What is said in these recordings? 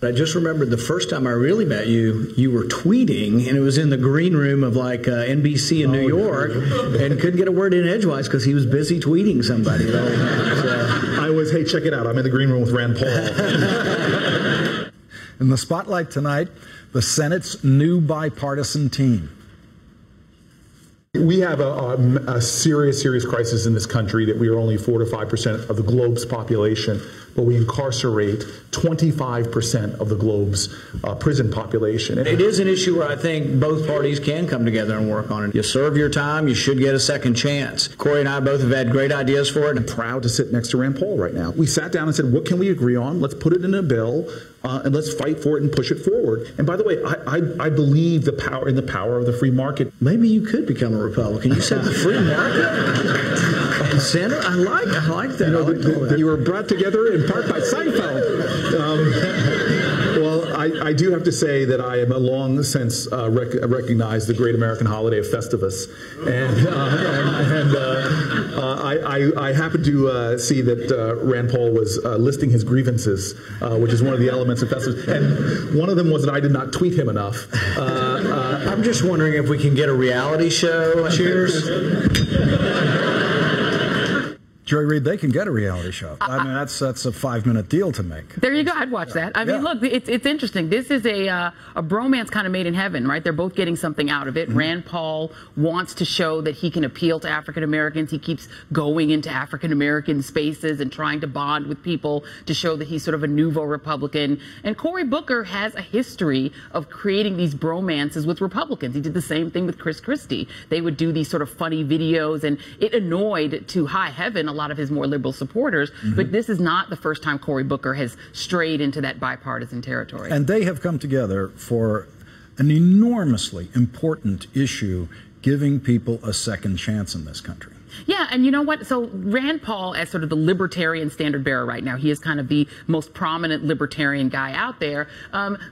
I just remembered the first time I really met you, you were tweeting, and it was in the green room of like NBC in New York, and couldn't get a word in edgewise because he was busy tweeting somebody the whole time. So. I was, hey, check it out, I'm in the green room with Rand Paul. In the spotlight tonight, the Senate's new bipartisan team. We have a serious crisis in this country that we are only 4 to 5% of the globe's population, but we incarcerate 25% of the globe's prison population. It is an issue where I think both parties can come together and work on it. You serve your time, you should get a second chance. Cory and I both have had great ideas for it. I'm proud to sit next to Rand Paul right now. We sat down and said, what can we agree on? Let's put it in a bill. And let's fight for it and push it forward. And by the way, I believe the power of the free market. Maybe you could become a Republican. You said the free market. Senator, I like that. You know, you were brought together in part by Seinfeld. Well, I do have to say that I am long since recognized the great American holiday of Festivus, and I happened to see that Rand Paul was listing his grievances, which is one of the elements of Festivus, and one of them was that I did not tweet him enough. I'm just wondering if we can get a reality show. Cheers. Joy Reid, they can get a reality show. I mean, that's a 5-minute deal to make. There you go. I'd watch that. I mean, look, it's interesting. This is a bromance kind of made in heaven, right? They're both getting something out of it. Rand Paul wants to show that he can appeal to African Americans. He keeps going into African American spaces and trying to bond with people to show that he's sort of a nouveau Republican. And Cory Booker has a history of creating these bromances with Republicans. He did the same thing with Chris Christie. They would do these sort of funny videos, and it annoyed to high heaven a lot of his more liberal supporters, but this is not the first time Cory Booker has strayed into that bipartisan territory. And they have come together for an enormously important issue, giving people a second chance in this country. Yeah, and you know what? So Rand Paul, as sort of the libertarian standard bearer right now, he is kind of the most prominent libertarian guy out there.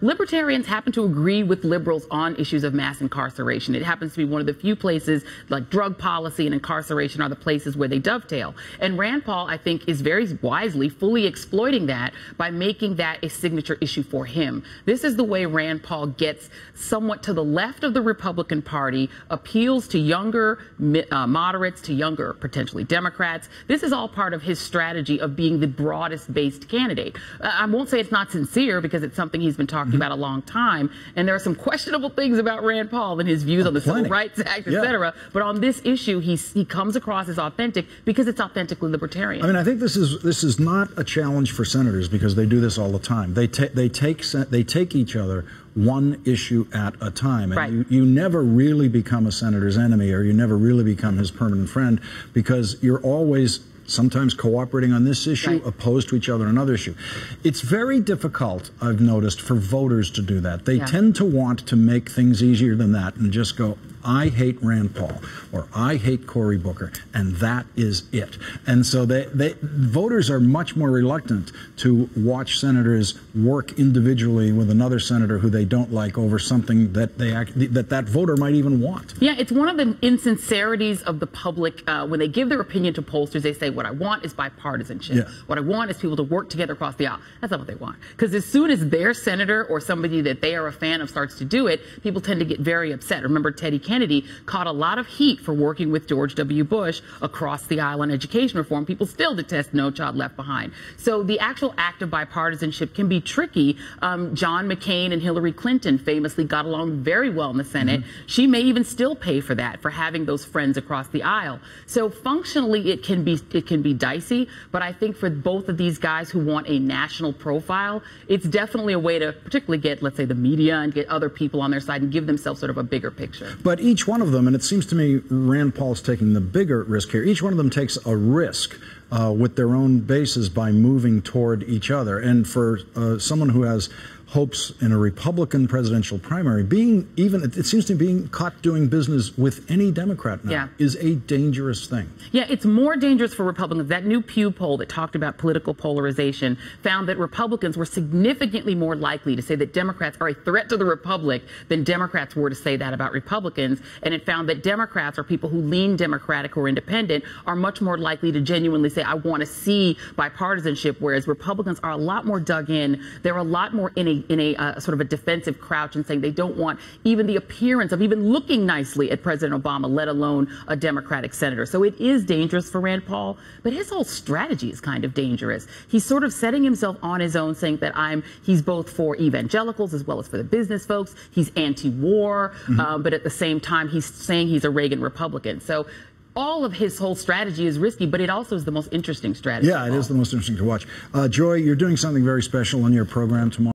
Libertarians happen to agree with liberals on issues of mass incarceration. It happens to be one of the few places, like drug policy and incarceration are the places where they dovetail. And Rand Paul, I think, is very wisely fully exploiting that by making that a signature issue for him. This is the way Rand Paul gets somewhat to the left of the Republican Party, appeals to younger moderates, to younger potentially Democrats. This is all part of his strategy of being the broadest based candidate. I won't say it's not sincere because it's something he's been talking about a long time, and there are some questionable things about Rand Paul and his views on the Civil Rights Act, etc. But on this issue, he comes across as authentic because it's authentically libertarian. I mean, I think this is not a challenge for senators because they do this all the time. They take each other one issue at a time. And you never really become a senator's enemy, or you never really become his permanent friend, because you're always sometimes cooperating on this issue, opposed to each other on another issue. It's very difficult, I've noticed, for voters to do that. They tend to want to make things easier than that and just go, I hate Rand Paul, or I hate Cory Booker, and that is it. And so voters are much more reluctant to watch senators work individually with another senator who they don't like over something that that voter might even want. Yeah, it's one of the insincerities of the public. When they give their opinion to pollsters, they say, what I want is bipartisanship. Yeah. What I want is people to work together across the aisle. That's not what they want. Because as soon as their senator or somebody that they are a fan of starts to do it, people tend to get very upset. Remember, Teddy Kennedy caught a lot of heat for working with George W. Bush across the aisle on education reform. People still detest No Child Left Behind. So the actual act of bipartisanship can be tricky. John McCain and Hillary Clinton famously got along very well in the Senate. She may even still pay for that, for having those friends across the aisle. So functionally, it can be dicey. But I think for both of these guys who want a national profile, it's definitely a way to particularly get, let's say, the media and get other people on their side and give themselves sort of a bigger picture. But each one of them, and it seems to me Rand Paul's taking the bigger risk here, each one of them takes a risk with their own bases by moving toward each other. And for someone who has hopes in a Republican presidential primary, it seems to be being caught doing business with any Democrat now is a dangerous thing. Yeah, it's more dangerous for Republicans. That new Pew poll that talked about political polarization found that Republicans were significantly more likely to say that Democrats are a threat to the Republic than Democrats were to say that about Republicans. And it found that Democrats, or people who lean Democratic or independent, are much more likely to genuinely say, I want to see bipartisanship, whereas Republicans are a lot more dug in. They're a lot more in a sort of a defensive crouch and saying they don't want even the appearance of even looking nicely at President Obama, let alone a Democratic senator. So it is dangerous for Rand Paul, but his whole strategy is kind of dangerous. He's sort of setting himself on his own, saying that he's both for evangelicals as well as for the business folks. He's anti-war, but at the same time, he's saying he's a Reagan Republican. So all of his whole strategy is risky, but it also is the most interesting strategy. Yeah, it is the most interesting to watch. Joy, you're doing something very special on your program tomorrow.